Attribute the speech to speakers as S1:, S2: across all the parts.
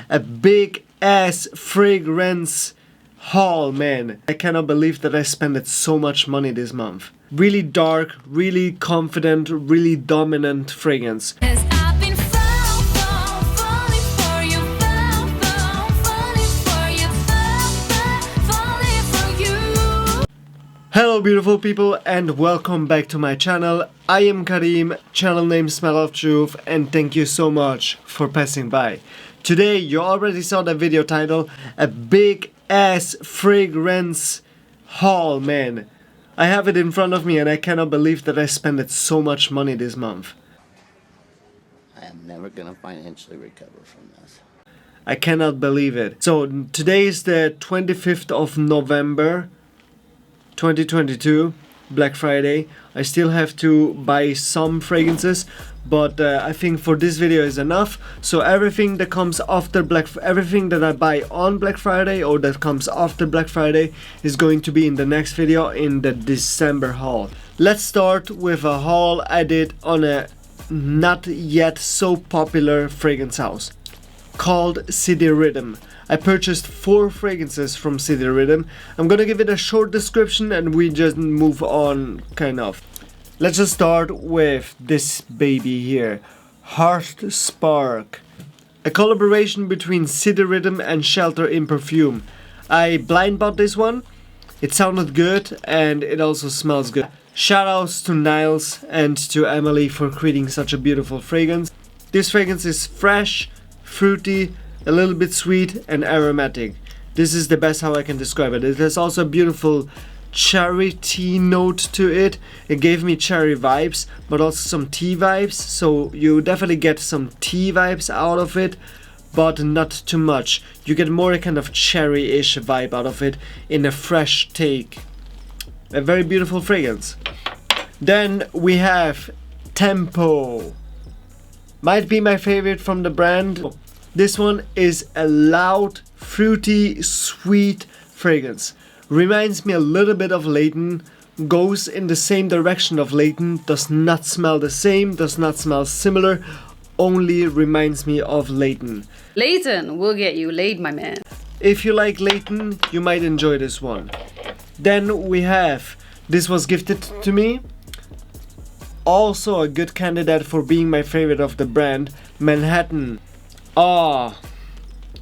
S1: a big ass fragrance haul, man. I cannot believe that I spent so much money this month. Really dark, really confident, really dominant fragrance. Hello beautiful people and welcome back to my channel. I am Karim, channel name Smell of Truth, and thank you so much for passing by. Today you already saw the video title, a big ass fragrance haul, man. I have it in front of me and I cannot believe that I spent so much money this month.
S2: I am never gonna financially recover from this.
S1: I cannot believe it. So today is the 25th of November 2022, Black Friday. I still have to buy some fragrances, but I think for this video is enough. So everything that comes after everything that I buy on Black Friday or that comes after Black Friday is going to be in the next video in the December haul. Let's start with a haul I did on a not yet so popular fragrance house called City Rhythm. I purchased 4 fragrances from City Rhythm. I'm gonna give it a short description and we just move on, kind of. Let's just start with this baby here, Heart Spark. A collaboration between City Rhythm and Shelter in Perfume. I blind bought this one. It sounded good and it also smells good. Shoutouts to Niles and to Emily for creating such a beautiful fragrance. This fragrance is fresh, fruity, a little bit sweet and aromatic. This is the best how I can describe it. It has also a beautiful cherry tea note to it. It gave me cherry vibes, but also some tea vibes. So you definitely get some tea vibes out of it, but not too much. You get more a kind of cherry-ish vibe out of it in a fresh take. A very beautiful fragrance. Then we have Tempo. Might be my favorite from the brand. This one is a loud, fruity, sweet fragrance. Reminds me a little bit of Layton, goes in the same direction of Layton, does not smell the same, does not smell similar, only reminds me of Layton.
S3: Layton will get you laid, my man.
S1: If you like Layton, you might enjoy this one. Then we have, this was gifted to me, also a good candidate for being my favorite of the brand, Manhattan. Oh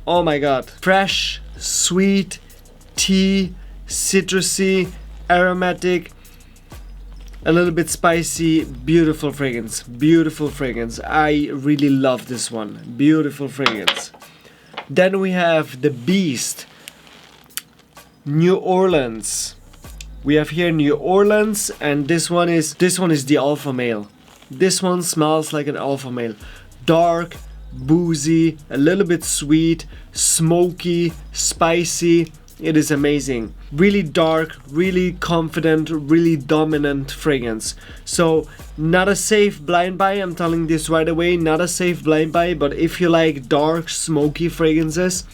S1: my god. Fresh, sweet, tea, citrusy, aromatic, a little bit spicy, beautiful fragrance. Beautiful fragrance. I really love this one. Beautiful fragrance. Then we have the Beast, New Orleans. We have here New Orleans, and this one is the alpha male. This one smells like an alpha male. Dark, boozy, a little bit sweet, smoky, spicy. It is amazing. Really dark, really confident, really dominant fragrance. So not a safe blind buy, I'm telling this right away, not a safe blind buy, but if you like dark, smoky fragrances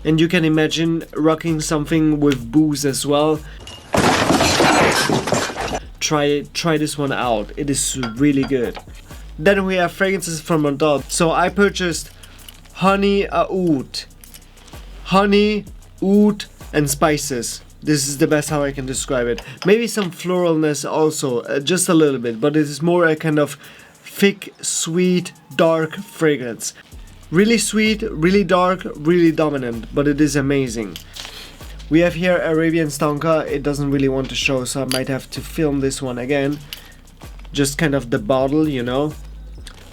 S1: and you can imagine rocking something with booze as well, try this one out. It is really good. Then we have fragrances from Adag. So I purchased honey, oud, and spices. This is the best how I can describe it. Maybe some floralness also, just a little bit, but it is more a kind of thick, sweet, dark fragrance. Really sweet, really dark, really dominant, but it is amazing. We have here Arabian Stonka. It doesn't really want to show, so I might have to film this one again. Just kind of the bottle, you know.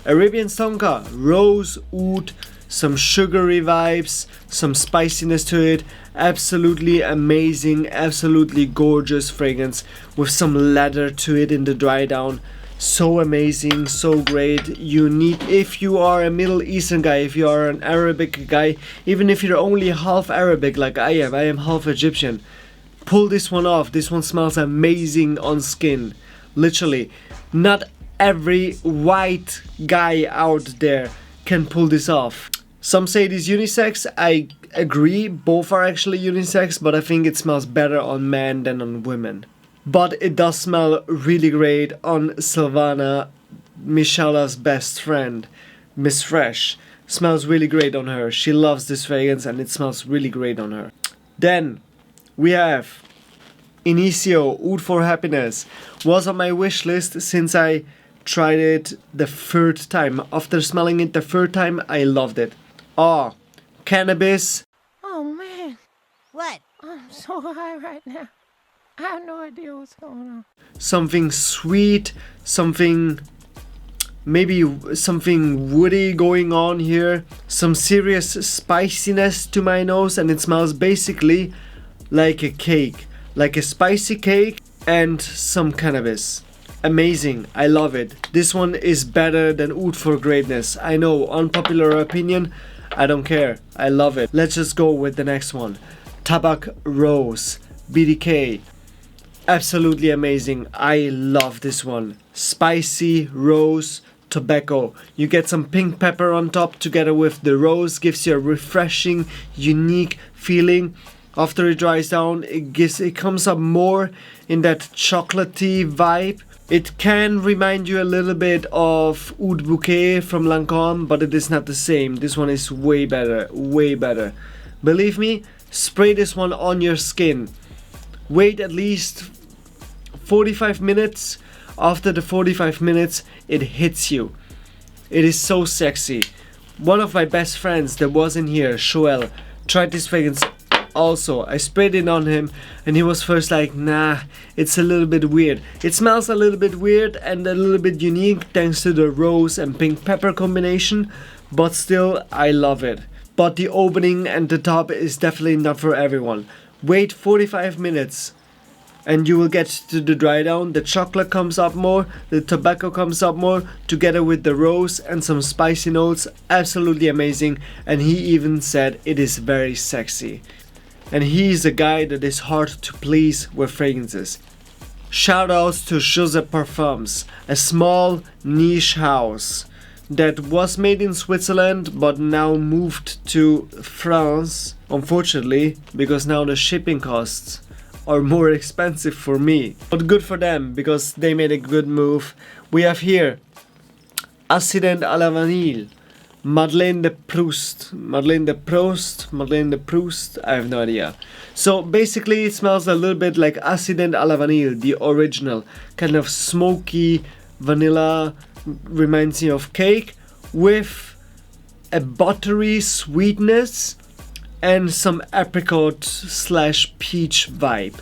S1: Arabian Stonka, rose, oud, some sugary vibes, some spiciness to it. Absolutely amazing, absolutely gorgeous fragrance with some leather to it in the dry down. So amazing, so great. You need, if you are a Middle Eastern guy, if you are an Arabic guy, even if you're only half Arabic like I am half Egyptian, pull this one off. This one smells amazing on skin. Literally, not every white guy out there can pull this off. Some say it is unisex. I agree, both are actually unisex, but I think it smells better on men than on women. But it does smell really great on Silvana, Michela's best friend, Miss Fresh. Smells really great on her. She loves this fragrance and it smells really great on her. Then we have Initio Oud for Happiness. Was on my wish list since I tried it the third time. After smelling it the third time, I loved it. Ah, cannabis.
S4: Oh man,
S2: What?
S4: I'm so high right now. I have no idea what's going on.
S1: Something sweet, something, maybe something woody going on here. Some serious spiciness to my nose, and it smells basically like a cake. Like a spicy cake and some cannabis. Amazing, I love it. This one is better than Oud for Greatness. I know, unpopular opinion, I don't care. I love it. Let's just go with the next one. Tabak Rose, BDK. Absolutely amazing. I love this one. Spicy rose tobacco. You get some pink pepper on top together with the rose. Gives you a refreshing, unique feeling. After it dries down, it comes up more in that chocolatey vibe. It can remind you a little bit of Oud Bouquet from Lancôme, but it is not the same. This one is way better, way better. Believe me, spray this one on your skin. Wait at least 45 minutes. After the 45 minutes, it hits you. It is so sexy. One of my best friends that was in here, Joel, tried this fragrance also. I sprayed it on him and he was first like, nah, it's a little bit weird. It smells a little bit weird and a little bit unique thanks to the rose and pink pepper combination, but still I love it. But the opening and the top is definitely not for everyone. Wait 45 minutes and you will get to the dry down. The chocolate comes up more, the tobacco comes up more, together with the rose and some spicy notes. Absolutely amazing, and he even said it is very sexy. And he's a guy that is hard to please with fragrances. Shoutouts to Joseph Parfums, a small niche house that was made in Switzerland but now moved to France, unfortunately, because now the shipping costs are more expensive for me. But good for them, because they made a good move. We have here Accident à la Vanille, Madeleine de Proust, I have no idea. So basically it smells a little bit like Accident à la Vanille, the original. Kind of smoky vanilla, reminds me of cake, with a buttery sweetness and some apricot / peach vibe.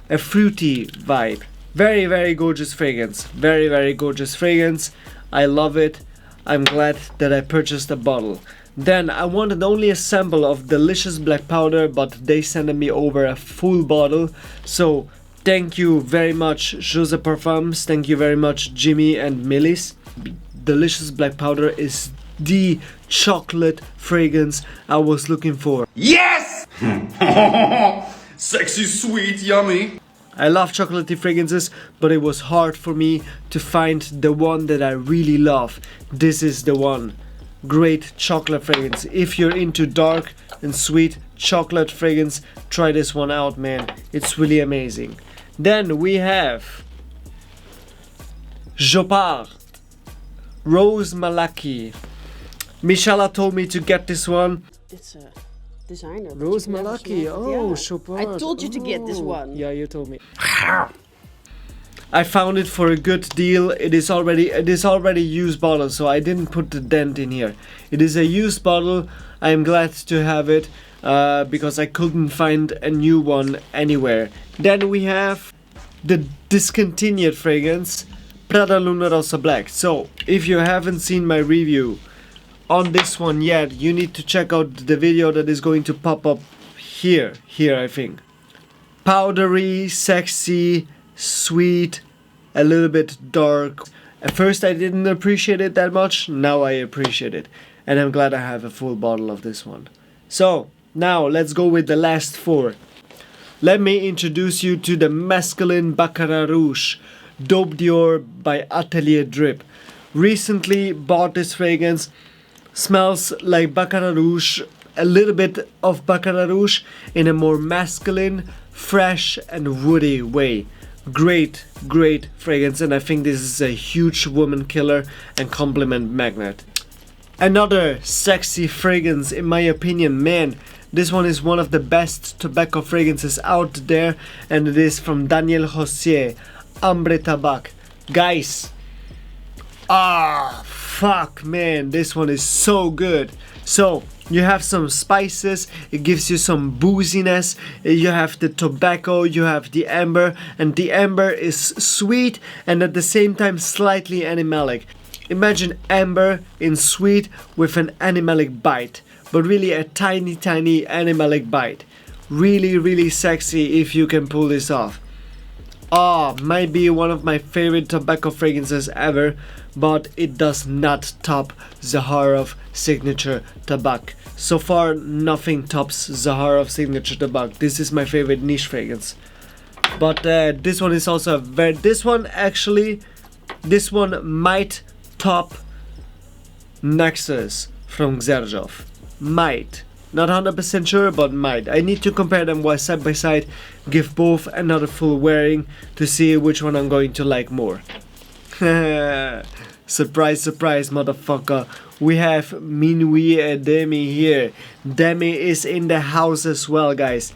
S1: A fruity vibe. Very, very gorgeous fragrance. Very, very gorgeous fragrance. I love it. I'm glad that I purchased a bottle. Then I wanted only a sample of delicious black powder, but they sent me over a full bottle. So thank you very much, Joseph Parfums. Thank you very much, Jimmy and Millis. Delicious black powder is the chocolate fragrance I was looking for.
S5: Yes! Sexy, sweet, yummy.
S1: I love chocolatey fragrances, but it was hard for me to find the one that I really love. This is the one. Great chocolate fragrance. If you're into dark and sweet chocolate fragrance, try this one out, man. It's really amazing. Then we have Jopard Rose Malaki. Mishala told me to get this one.
S3: It's a designer. but
S1: Rose
S3: you've never
S1: Malaki.
S3: smelled it.
S1: Oh,
S3: Yeah.
S1: Chopard.
S3: I told you to get this
S1: Oh.
S3: one.
S1: Yeah, you told me. I found it for a good deal. It is already used bottle, so I didn't put the dent in here. It is a used bottle. I am glad to have it because I couldn't find a new one anywhere. Then we have the discontinued fragrance, Prada Luna Rossa Black. So if you haven't seen my review on this one yet, you need to check out the video that is going to pop up here I think. Powdery, sexy, sweet, a little bit dark. At first I didn't appreciate it that much, now I appreciate it. And I'm glad I have a full bottle of this one. So, now let's go with the last four. Let me introduce you to the Masculine Baccarat Rouge, Dope Dior by Atelier Drip. Recently bought this fragrance. Smells like Baccarat Rouge, a little bit of Baccarat Rouge in a more masculine, fresh and woody way. Great fragrance, and I think this is a huge woman killer and compliment magnet. Another sexy fragrance in my opinion, man. This one is one of the best tobacco fragrances out there, and it is from Daniel José, Hambre Tabac. Guys, fuck man, this one is so good. So you have some spices, it gives you some booziness, you have the tobacco, you have the amber, and the amber is sweet and at the same time slightly animalic. Imagine amber in sweet with an animalic bite, but really a tiny animalic bite. Really sexy if you can pull this off. Might be one of my favorite tobacco fragrances ever, but it does not top Zaharoff Signature Tabac. So far, nothing tops Zaharoff Signature Tabac. This is my favorite niche fragrance. But this one is also this one might top Nexus from Xerjoff. Might. Not 100% sure, but might. I need to compare them side by side, give both another full wearing to see which one I'm going to like more. Surprise, surprise, motherfucker. We have Minuit et Demi here. Demi is in the house as well, guys.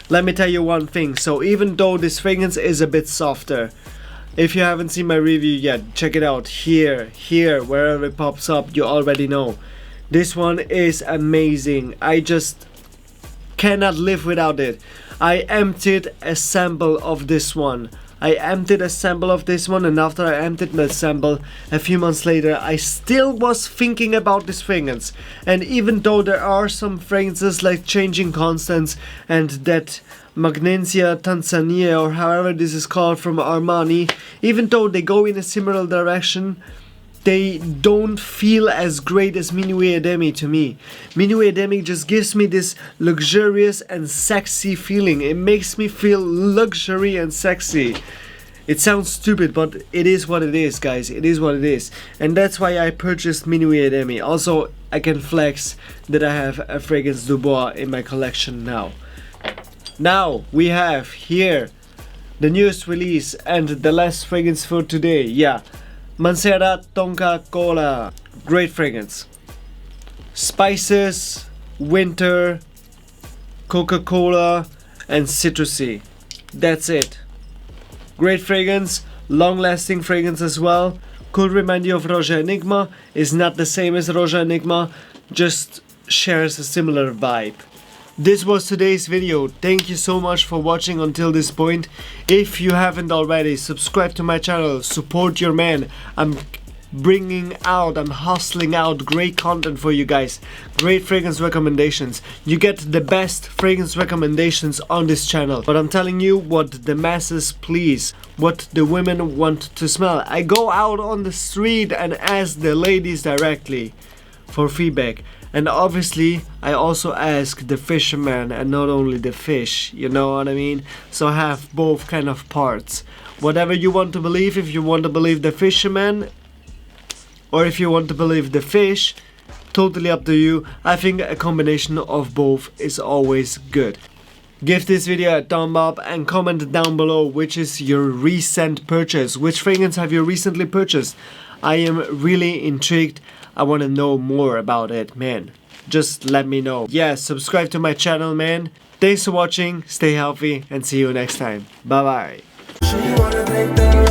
S1: Let me tell you one thing. So even though this fragrance is a bit softer, if you haven't seen my review yet, check it out. Here, wherever it pops up, you already know. This one is amazing. I just cannot live without it. I emptied a sample of this one. And after I emptied the sample, a few months later, I still was thinking about this fragrance. And even though there are some fragrances like Changing Constants and that Magnesia Tanzania, or however this is called, from Armani, even though they go in a similar direction, they don't feel as great as Minuit et Demi to me. Minuit et Demi just gives me this luxurious and sexy feeling. It makes me feel luxury and sexy. It sounds stupid, but it is what it is, guys. It is what it is. And that's why I purchased Minuit et Demi. Also, I can flex that I have a fragrance du Bois in my collection now. Now, we have here the newest release and the last fragrance for today. Yeah. Mancera Tonka Cola. Great fragrance. Spices, winter, Coca-Cola, and citrusy. That's it. Great fragrance, long-lasting fragrance as well. Could remind you of Roja Enigma. Is not the same as Roja Enigma, just shares a similar vibe. This was today's video. Thank you so much for watching until this point. If you haven't already, subscribe to my channel, support your man. I'm hustling out great content for you guys. Great fragrance recommendations. You get the best fragrance recommendations on this channel. But I'm telling you what the masses please, what the women want to smell. I go out on the street and ask the ladies directly for feedback. And obviously, I also ask the fisherman and not only the fish, you know what I mean? So I have both kind of parts. Whatever you want to believe, if you want to believe the fisherman, or if you want to believe the fish, totally up to you. I think a combination of both is always good. Give this video a thumb up and comment down below which is your recent purchase. Which fragrance have you recently purchased? I am really intrigued. I want to know more about it, man. Just let me know. Yeah, subscribe to my channel, man. Thanks for watching, stay healthy, and see you next time. Bye bye.